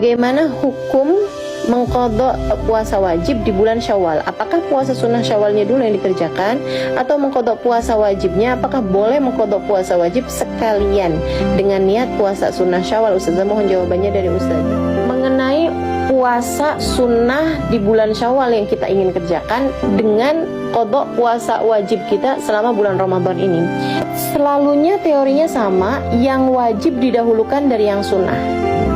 Bagaimana hukum mengqadha puasa wajib di bulan Syawal? Apakah puasa sunnah Syawalnya dulu yang dikerjakan, atau mengqadha puasa wajibnya? Apakah boleh mengqadha puasa wajib sekalian dengan niat puasa sunnah Syawal? Ustazah mohon jawabannya dari Ustazah. Mengenai puasa sunnah di bulan Syawal yang kita ingin kerjakan dengan qadha puasa wajib kita selama bulan Ramadan ini, selalunya teorinya sama, yang wajib didahulukan dari yang sunnah,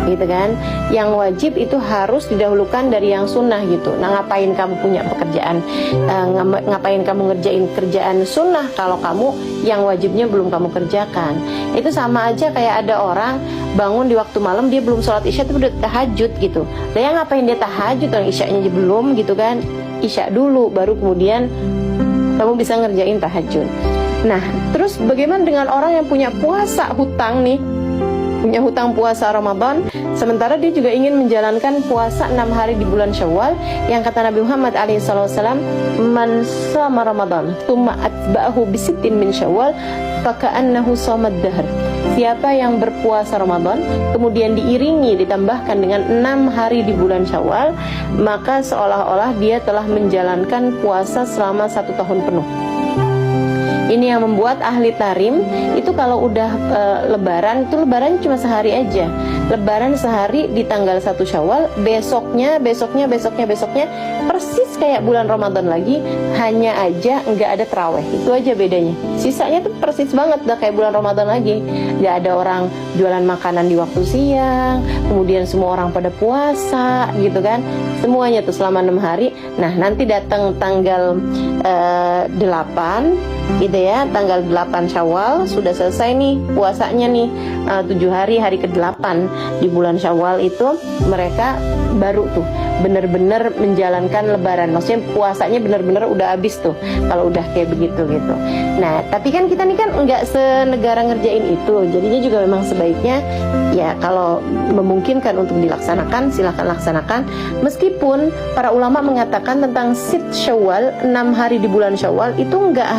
gitu kan. Yang wajib itu harus didahulukan dari yang sunnah gitu. Nah, ngapain kamu punya pekerjaan, ngapain kamu ngerjain kerjaan sunnah kalau kamu yang wajibnya belum kamu kerjakan? Itu sama aja kayak ada orang bangun di waktu malam, dia belum sholat isya tapi udah tahajud gitu. Lah ya ngapain dia tahajud, orang isyanya aja belum gitu kan. Isya dulu baru kemudian kamu bisa ngerjain tahajud. Nah, terus bagaimana dengan orang yang punya puasa hutang nih, punya hutang puasa Ramadan, sementara dia juga ingin menjalankan puasa 6 hari di bulan Syawal, yang kata Nabi Muhammad SAW, man shama Ramadan tsumma atba'ahu bisittin min Syawal faka'annahu shamad dahr. Siapa yang berpuasa Ramadan kemudian diiringi, ditambahkan dengan 6 hari di bulan Syawal, maka seolah-olah dia telah menjalankan puasa selama 1 tahun penuh. Ini yang membuat ahli tarim itu kalau udah lebaran, itu lebaran cuma sehari aja. Lebaran sehari di tanggal 1 Syawal, besoknya persis kayak bulan Ramadan lagi, hanya aja nggak ada terawih. Itu aja bedanya. Sisanya tuh persis banget udah kayak bulan Ramadan lagi. Nggak ada orang jualan makanan di waktu siang, kemudian semua orang pada puasa gitu kan. Semuanya tuh selama 6 hari. Nah, nanti datang tanggal 8 gitu ya, tanggal 8 Syawal sudah selesai nih puasanya nih, 7 hari, hari ke-8 di bulan Syawal itu mereka baru tuh bener-bener menjalankan lebaran. Maksudnya puasanya bener-bener udah habis tuh kalau udah kayak begitu gitu. Nah, tapi kan kita nih kan nggak senegara ngerjain itu, jadinya juga memang sebaiknya ya kalau memungkinkan untuk dilaksanakan silahkan laksanakan. Meskipun para ulama mengatakan tentang sit Syawal, 6 hari di bulan Syawal itu nggak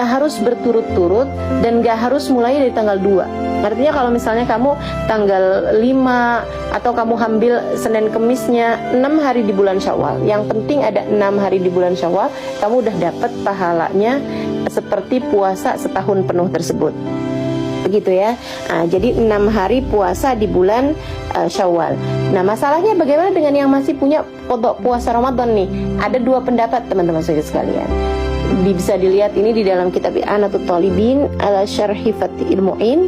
harus berturut-turut dan nggak harus mulai dari tanggal 2. Artinya kalau misalnya kamu tanggal 5 atau kamu ambil Senin Kemisnya 6 hari di bulan Syawal, yang penting ada 6 hari di bulan Syawal, kamu udah dapat pahalanya seperti puasa setahun penuh tersebut. Begitu ya. Nah, jadi 6 hari puasa di bulan Syawal. Nah, masalahnya bagaimana dengan yang masih punya qadha puasa Ramadan nih? Ada 2 pendapat teman-teman sekalian. Bisa dilihat ini di dalam kitab I'anatul Talibin ala Syarhi Fathil Mu'in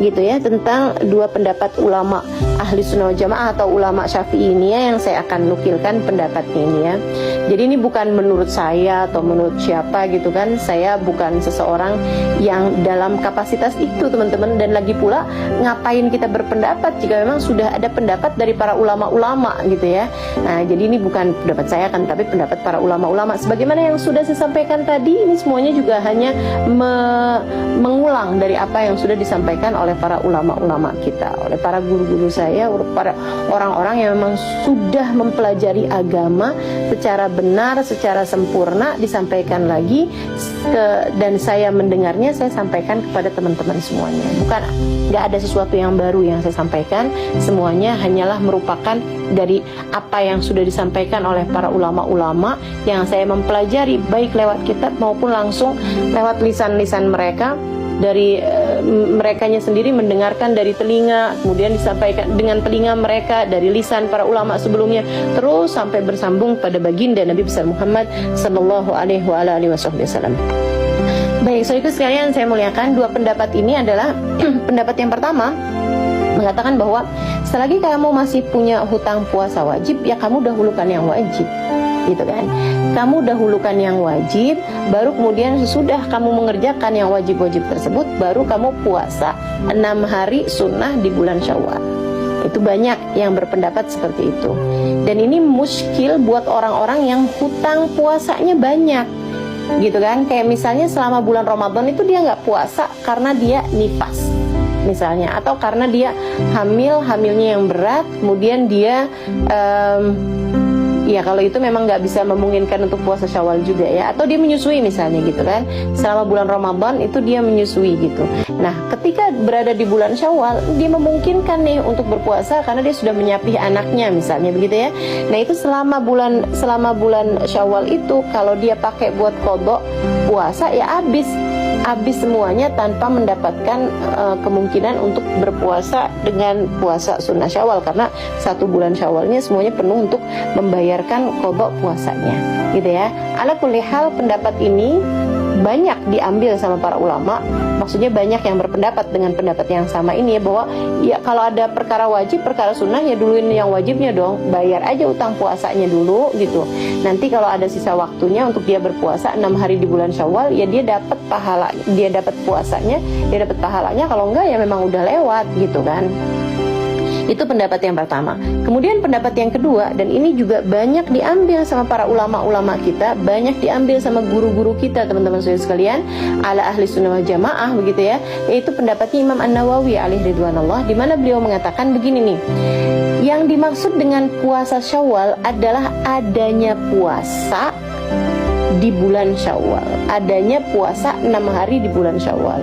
gitu ya, tentang 2 pendapat ulama ahli sunnah wal jamaah atau ulama syafi'i ini ya, yang saya akan nukilkan pendapatnya ini ya. Jadi ini bukan menurut saya atau menurut siapa gitu kan, saya bukan seseorang yang dalam kapasitas itu teman-teman, dan lagi pula ngapain kita berpendapat jika memang sudah ada pendapat dari para ulama-ulama gitu ya. Nah, jadi ini bukan pendapat saya kan, tapi pendapat para ulama-ulama. Sebagaimana yang sudah saya sampaikan tadi, ini semuanya juga hanya mengulang dari apa yang sudah disampaikan oleh para ulama-ulama kita, oleh para guru-guru saya, para orang-orang yang memang sudah mempelajari agama secara benar, secara sempurna, disampaikan lagi dan saya mendengarnya, saya sampaikan kepada teman-teman semuanya. Bukan, nggak ada sesuatu yang baru yang saya sampaikan, semuanya hanyalah merupakan dari apa yang sudah disampaikan oleh para ulama-ulama yang saya mempelajari baik lewat kitab maupun langsung lewat lisan-lisan mereka, dari merekanya sendiri mendengarkan dari telinga, kemudian disampaikan dengan telinga mereka dari lisan para ulama sebelumnya, terus sampai bersambung pada baginda Nabi besar Muhammad sallallahu alaihi wasallam. Baik, saudaraku sekalian saya muliakan, 2 pendapat ini adalah pendapat yang pertama mengatakan bahwa selagi kamu masih punya hutang puasa wajib, ya kamu dahulukan yang wajib gitu kan. Kamu dahulukan yang wajib, baru kemudian sesudah kamu mengerjakan yang wajib-wajib tersebut, baru kamu puasa 6 hari sunnah di bulan Syawal. Itu banyak yang berpendapat seperti itu. Dan ini muskil buat orang-orang yang hutang puasanya banyak gitu kan. Kayak misalnya selama bulan Ramadan itu dia nggak puasa karena dia nifas misalnya, atau karena dia hamilnya yang berat, kemudian dia ya kalau itu memang nggak bisa memungkinkan untuk puasa Syawal juga ya, atau dia menyusui misalnya gitu kan, selama bulan Ramadan itu dia menyusui gitu. Nah, ketika berada di bulan Syawal, dia memungkinkan nih untuk berpuasa karena dia sudah menyapih anaknya misalnya begitu ya. Nah itu selama bulan Syawal itu kalau dia pakai buat qadha puasa ya habis semuanya tanpa mendapatkan kemungkinan untuk berpuasa dengan puasa sunnah Syawal, karena 1 bulan Syawalnya semuanya penuh untuk membayarkan qadha puasanya gitu ya. Ala kulli hal, pendapat ini banyak diambil sama para ulama, maksudnya banyak yang berpendapat dengan pendapat yang sama ini ya, bahwa ya kalau ada perkara wajib, perkara sunnah ya duluin yang wajibnya dong, bayar aja utang puasanya dulu gitu. Nanti kalau ada sisa waktunya untuk dia berpuasa 6 hari di bulan Syawal ya dia dapat pahala, dia dapat puasanya, dia dapat pahalanya, kalau enggak ya memang udah lewat gitu kan. Itu pendapat yang pertama. Kemudian pendapat yang kedua, dan ini juga banyak diambil sama para ulama-ulama kita, banyak diambil sama guru-guru kita teman-teman sekalian, ala ahli sunnah wal jamaah begitu ya, yaitu pendapatnya Imam An-Nawawi alaihi ridwanullah, di mana beliau mengatakan begini nih, yang dimaksud dengan puasa Syawal adalah adanya puasa di bulan Syawal, adanya puasa 6 hari di bulan Syawal.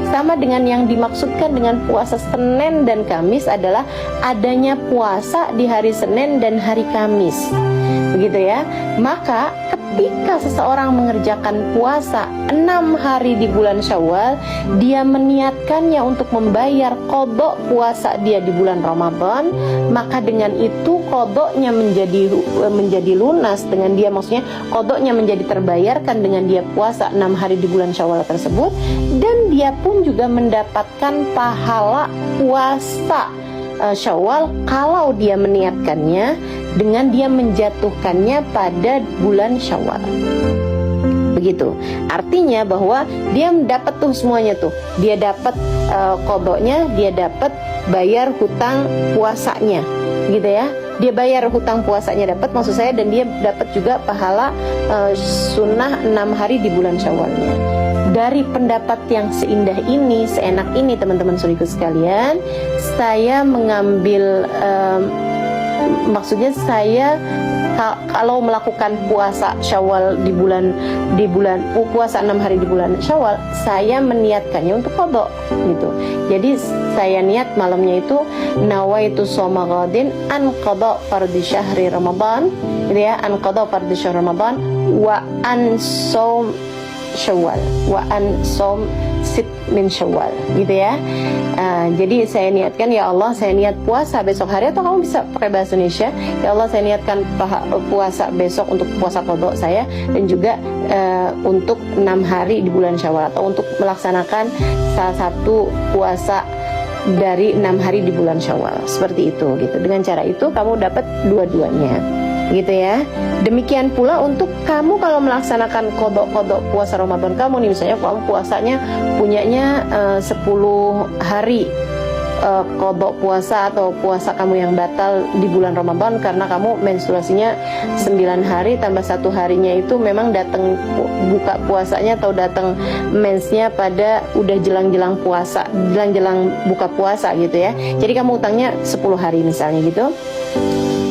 Sama dengan yang dimaksudkan dengan puasa Senin dan Kamis adalah adanya puasa di hari Senin dan hari Kamis, begitu ya. Maka ketika seseorang mengerjakan puasa 6 hari di bulan Syawal, dia meniatkannya untuk membayar qadha puasa dia di bulan Ramadan, maka dengan itu qadhanya menjadi lunas, dengan dia maksudnya qadhanya menjadi terbayarkan dengan dia puasa 6 hari di bulan Syawal tersebut, dan dia pun juga mendapatkan pahala puasa Syawal kalau dia meniatkannya dengan dia menjatuhkannya pada bulan Syawal. Begitu. Artinya bahwa dia dapat tuh semuanya tuh. Dia dapat qadhanya, dia dapat bayar hutang puasanya. Gitu ya. Dia bayar hutang puasanya dapat, maksud saya, dan dia dapat juga pahala sunnah 6 hari di bulan Syawalnya. Dari pendapat yang seindah ini, seenak ini teman-teman saudaraku sekalian, saya mengambil maksudnya saya kalau melakukan puasa Syawal di bulan puasa 6 hari di bulan Syawal, saya meniatkannya untuk qadha gitu. Jadi saya niat malamnya itu nawaitu shoma ghadin an qadha fardhi syahri Ramadan, gitu ya, an qadha fardhi syahri Ramadan wa an shaum Syawal wa an shaum sit min Syawal, gitu ya. Jadi saya niatkan, ya Allah saya niat puasa besok hari, atau kamu bisa pakai bahasa Indonesia, ya Allah saya niatkan puasa besok untuk puasa qadha saya, dan juga untuk 6 hari di bulan Syawal, atau untuk melaksanakan salah satu puasa dari 6 hari di bulan Syawal, seperti itu gitu. Dengan cara itu kamu dapat dua-duanya gitu ya. Demikian pula untuk kamu kalau melaksanakan qadha puasa Ramadan kamu nih, misalnya kamu puasanya punyanya 10 hari qadha puasa atau puasa kamu yang batal di bulan Ramadan karena kamu menstruasinya 9 hari tambah 1 harinya itu memang datang buka puasanya atau datang mensnya pada udah jelang-jelang puasa, jelang-jelang buka puasa gitu ya. Jadi kamu utangnya 10 hari misalnya gitu.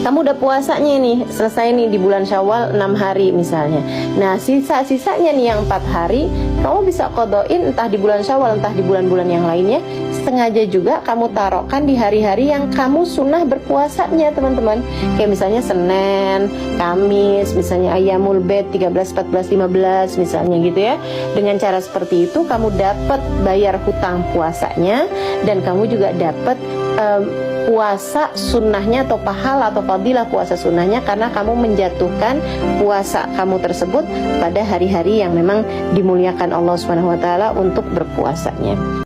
Kamu udah puasanya nih, selesai nih di bulan Syawal 6 hari misalnya. Nah sisa-sisanya nih yang 4 hari kamu bisa qadhain entah di bulan Syawal entah di bulan-bulan yang lainnya. Sengaja juga kamu taruhkan di hari-hari yang kamu sunnah berpuasanya teman-teman. Kayak misalnya Senin, Kamis, misalnya Ayyamul Bid 13, 14, 15 misalnya gitu ya. Dengan cara seperti itu kamu dapat bayar hutang puasanya, dan kamu juga dapat puasa sunnahnya atau pahala atau fadilah puasa sunnahnya, karena kamu menjatuhkan puasa kamu tersebut pada hari-hari yang memang dimuliakan Allah Subhanahu wa taala untuk berpuasanya.